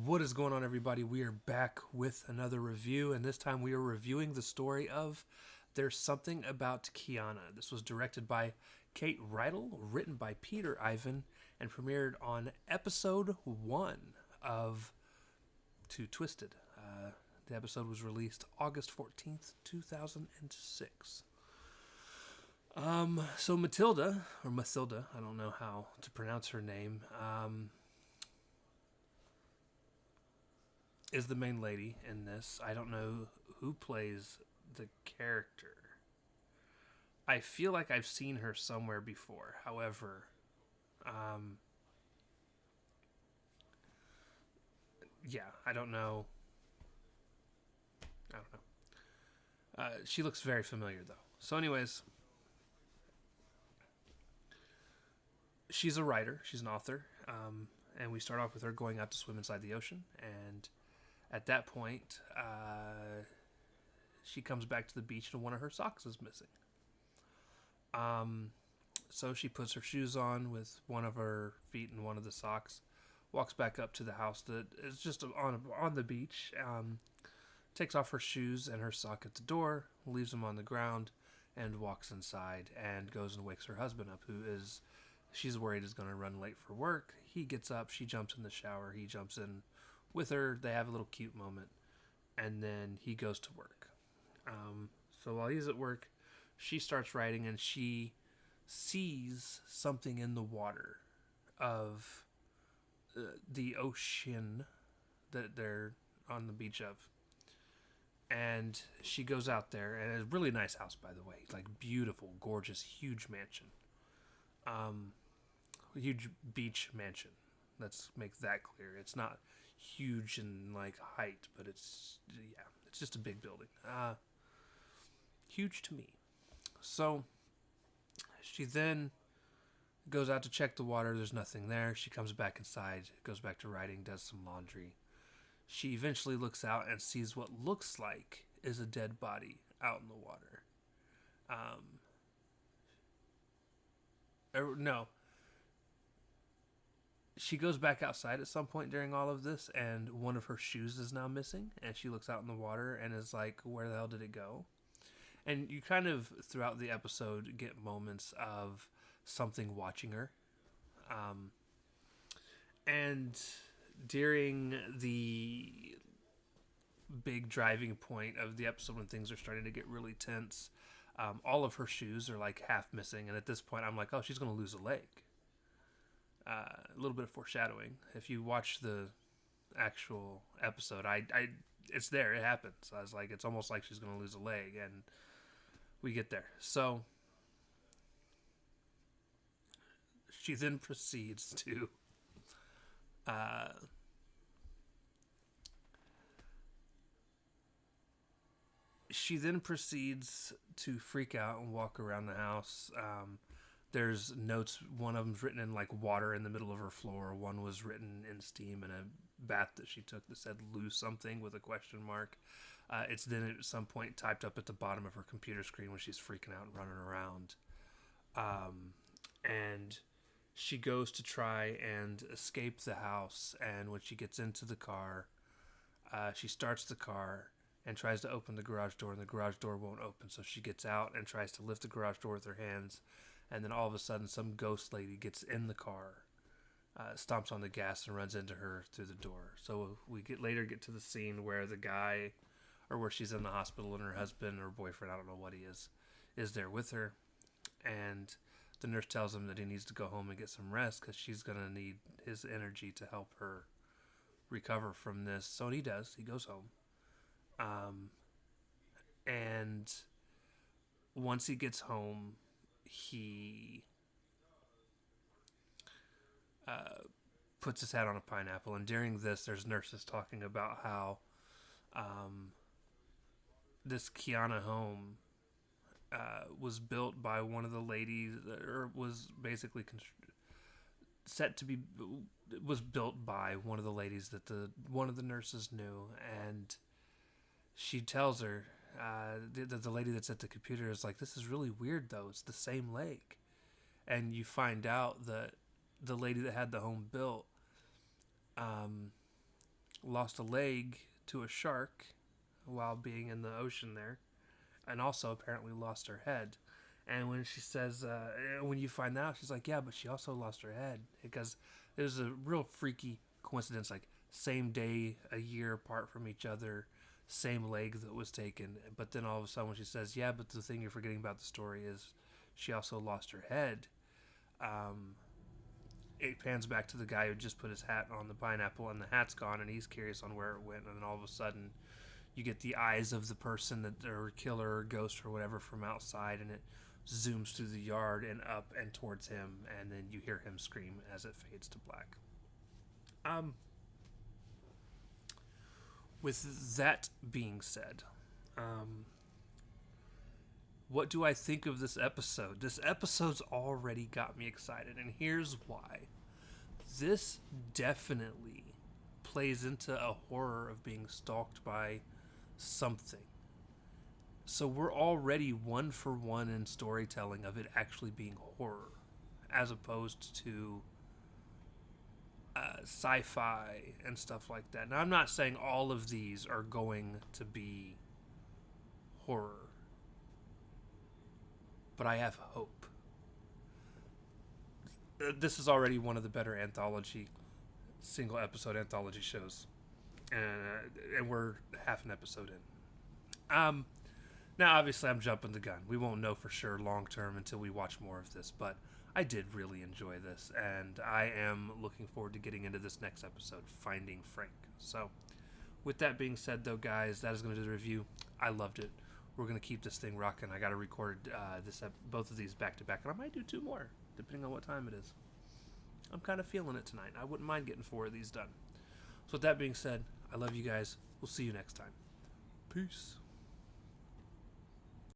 What is going on, everybody? We are back with another review, and this time we are reviewing the story of There's Something About Kyanna. This was directed by Kate Reidel, written by Peter Ivan, and premiered on episode 1 of Too Twisted. The episode was released August 14th, 2006. So Mathilda, I don't know how to pronounce her name, is the main lady in this. I don't know who plays the character. I feel like I've seen her somewhere before. However, yeah, I don't know. I don't know. She looks very familiar though. So, anyways, she's a writer. She's an author. And we start off with her going out to swim inside the ocean. And at that point, she comes back to the beach and one of her socks is missing. So she puts her shoes on with one of her feet in one of the socks, walks back up to the house that is just on the beach, takes off her shoes and her sock at the door, leaves them on the ground, and walks inside and goes and wakes her husband up, who is, she's worried is going to run late for work. He gets up, she jumps in the shower, he jumps in with her, they have a little cute moment, and then he goes to work. So while he's at work, she starts writing and she sees something in the water of the ocean that they're on the beach of. And she goes out there, and it's a really nice house, by the way. Like, beautiful, gorgeous, huge mansion. Huge beach mansion. Let's make that clear. It's not huge in, like, height, but it's just a big building. Huge to me. So she then goes out to check the water. There's nothing there. She comes back inside, goes back to writing, does some laundry. She eventually looks out and sees what looks like is a dead body out in the water. No. She goes back outside at some point during all of this, and one of her shoes is now missing. And she looks out in the water and is like, where the hell did it go? And you kind of, throughout the episode, get moments of something watching her. And during the big driving point of the episode when things are starting to get really tense, all of her shoes are like half missing. And at this point, I'm like, oh, she's going to lose a leg. A little bit of foreshadowing. If you watch the actual episode, it's there. It happens. I was like, it's almost like she's going to lose a leg. And we get there. So she then proceeds to freak out and walk around the house. There's notes. One of them's written in like water in the middle of her floor. One was written in steam in a bath that she took that said "lose something" with a question mark. It's then at some point typed up at the bottom of her computer screen when she's freaking out and running around. And she goes to try and escape the house. And when she gets into the car, she starts the car and tries to open the garage door, and the garage door won't open. So she gets out and tries to lift the garage door with her hands. And then all of a sudden, some ghost lady gets in the car, stomps on the gas, and runs into her through the door. So we get to the scene where the guy, or where she's in the hospital, and her husband or boyfriend, I don't know what he is there with her. And the nurse tells him that he needs to go home and get some rest because she's going to need his energy to help her recover from this. So he does. He goes home. And once he gets home, he puts his hat on a pineapple. And during this, there's nurses talking about how this Kyanna home was built by one of the ladies, or was basically set to be, was built by one of the ladies that one of the nurses knew. And she tells her, the lady that's at the computer is like, this is really weird though, it's the same leg. And you find out that the lady that had the home built lost a leg to a shark while being in the ocean there, and also apparently lost her head. And when she says, when you find out, she's like, yeah, but she also lost her head. Because it was a real freaky coincidence, like same day, a year apart from each other, same leg that was taken. But then all of a sudden, when she says, yeah, but the thing you're forgetting about the story is she also lost her head, um, it pans back to the guy who just put his hat on the pineapple, and the hat's gone, and he's curious on where it went. And then all of a sudden, you get the eyes of the person that or killer or ghost or whatever from outside, and it zooms through the yard and up and towards him, and then you hear him scream as it fades to black. Um, with that being said, um, what do I think of this episode? This episode's already got me excited, and here's why. This definitely plays into a horror of being stalked by something. So we're already one for one in storytelling of it actually being horror, as opposed to sci-fi and stuff like that. Now, I'm not saying all of these are going to be horror, but I have hope. This is already one of the better anthology, single episode anthology shows, and we're half an episode in. Now, obviously, I'm jumping the gun. We won't know for sure long term until we watch more of this, but I did really enjoy this, and I am looking forward to getting into this next episode, Finding Frank. So, with that being said, though, guys, that is going to do the review. I loved it. We're going to keep this thing rocking. I got to record both of these back to back, and I might do 2 more, depending on what time it is. I'm kind of feeling it tonight. I wouldn't mind getting 4 of these done. So, with that being said, I love you guys. We'll see you next time. Peace.